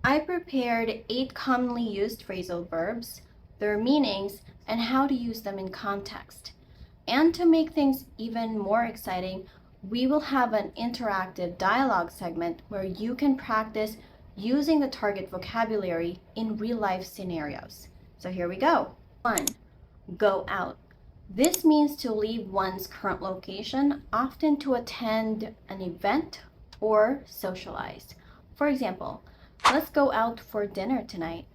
I prepared 8 commonly used phrasal verbs, their meanings, and how to use them in context. And to make things even more exciting, we will have an interactive dialogue segment where you can practice using the target vocabulary in real-life scenarios. So here we go. 1. Go out. This means to leave one's current location, often to attend an event or socialize. For example, let's go out for dinner tonight.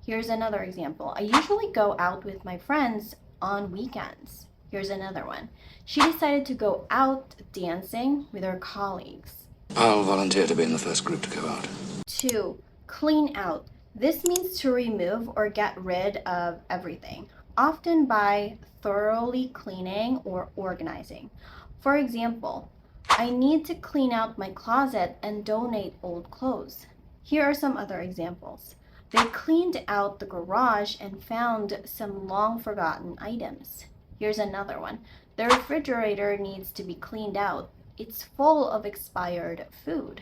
Here's another example. I usually go out with my friends on weekends. Here's another one. She decided to go out dancing with her colleagues. I'll volunteer to be in the first group to go out. 2. Clean out. This means to remove or get rid of everything, often by thoroughly cleaning or organizing. For example, I need to clean out my closet and donate old clothes. Here are some other examples. They cleaned out the garage and found some long forgotten items. Here's another one. The refrigerator needs to be cleaned out. It's full of expired food.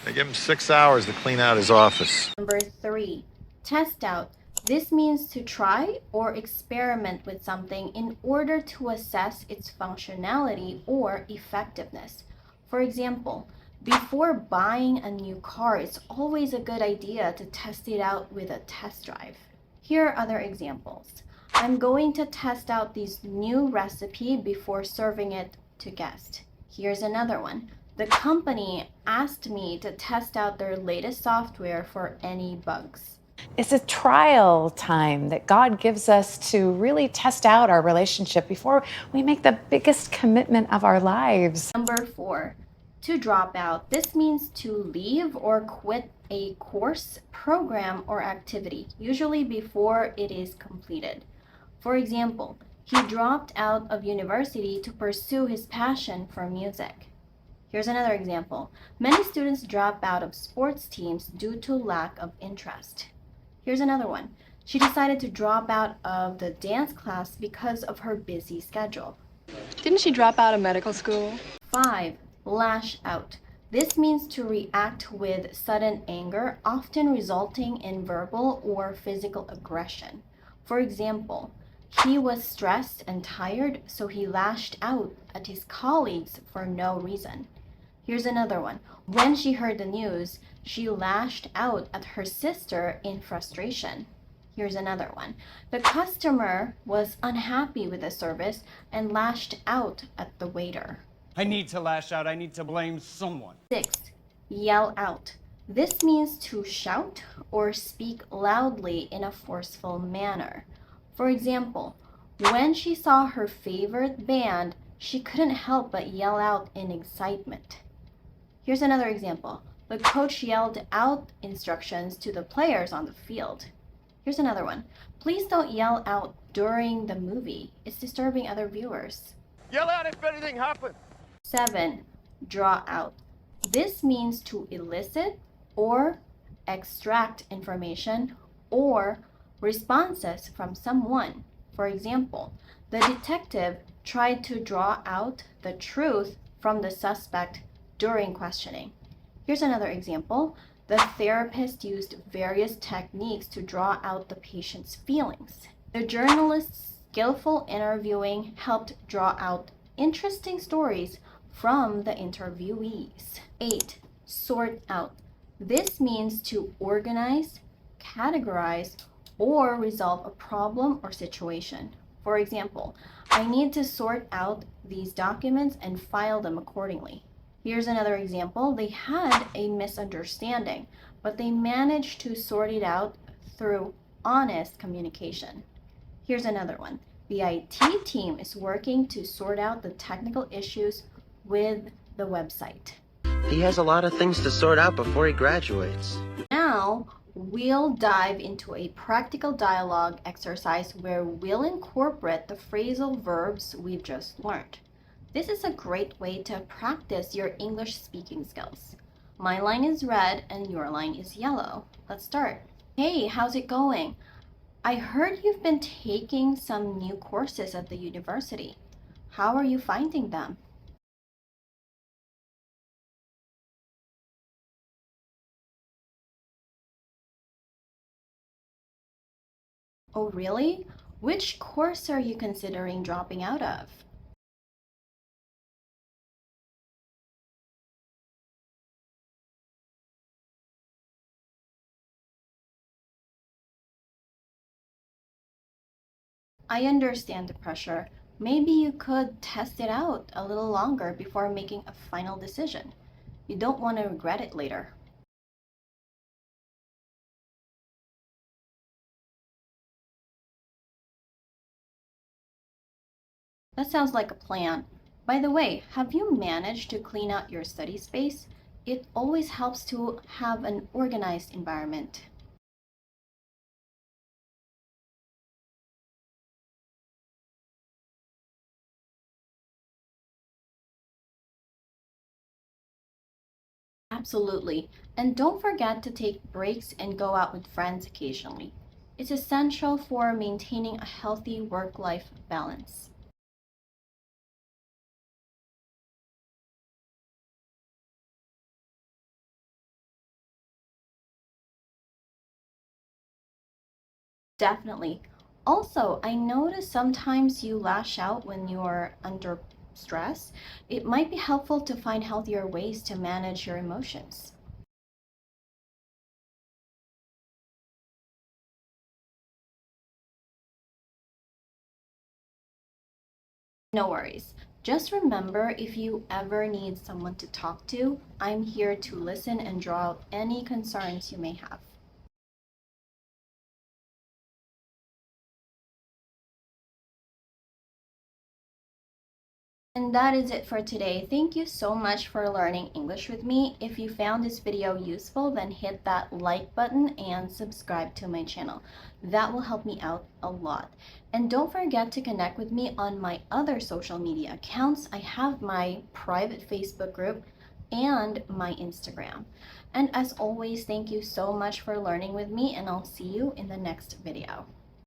They give him 6 hours to clean out his office. Number 3, test out. This means to try or experiment with something in order to assess its functionality or effectiveness. For example, before buying a new car, it's always a good idea to test it out with a test drive. Here are other examples. I'm going to test out this new recipe before serving it to guests. Here's another one. The company asked me to test out their latest software for any bugs. It's a trial time that God gives us to really test out our relationship before we make the biggest commitment of our lives. Number 4, to drop out. This means to leave or quit a course, program, or activity, usually before it is completed. For example, he dropped out of university to pursue his passion for music. Here's another example. Many students drop out of sports teams due to lack of interest. Here's another one. She decided to drop out of the dance class because of her busy schedule. Didn't she drop out of medical school? 5. Lash out. This means to react with sudden anger, often resulting in verbal or physical aggression. For example, he was stressed and tired, so he lashed out at his colleagues for no reason. Here's another one. When she heard the news, she lashed out at her sister in frustration. Here's another one. The customer was unhappy with the service and lashed out at the waiter. I need to lash out. I need to blame someone. 6. Yell out. This means to shout or speak loudly in a forceful manner. For example, when she saw her favorite band, she couldn't help but yell out in excitement. Here's another example. The coach yelled out instructions to the players on the field. Here's another one. Please don't yell out during the movie. It's disturbing other viewers. Yell out if anything happens. 7. Draw out. This means to elicit or extract information or responses from someone. For example, the detective tried to draw out the truth from the suspect during questioning. Here's another example. The therapist used various techniques to draw out the patient's feelings. The journalist's skillful interviewing helped draw out interesting stories from the interviewees. 8. Sort out. This means to organize, categorize, or resolve a problem or situation. For example, I need to sort out these documents and file them accordingly. Here's another example. They had a misunderstanding, but they managed to sort it out through honest communication. Here's another one. The IT team is working to sort out the technical issues with the website. He has a lot of things to sort out before he graduates. Now, we'll dive into a practical dialogue exercise where we'll incorporate the phrasal verbs we've just learned. This is a great way to practice your English speaking skills. My line is red and your line is yellow. Let's start. Hey, how's it going? I heard you've been taking some new courses at the university. How are you finding them? Oh, really? Which course are you considering dropping out of? I understand the pressure. Maybe you could test it out a little longer before making a final decision. You don't want to regret it later. That sounds like a plan. By the way, have you managed to clean out your study space? It always helps to have an organized environment. Absolutely. And don't forget to take breaks and go out with friends occasionally. It's essential for maintaining a healthy work-life balance. Definitely. Also, I notice sometimes you lash out when you're under stress. It might be helpful to find healthier ways to manage your emotions. No worries. Just remember, if you ever need someone to talk to, I'm here to listen and draw out any concerns you may have. And that is it for today. Thank you so much for learning English with me. If you found this video useful, then hit that like button and subscribe to my channel. That will help me out a lot. And don't forget to connect with me on my other social media accounts. I have my private Facebook group and my Instagram. And as always, thank you so much for learning with me, and I'll see you in the next video.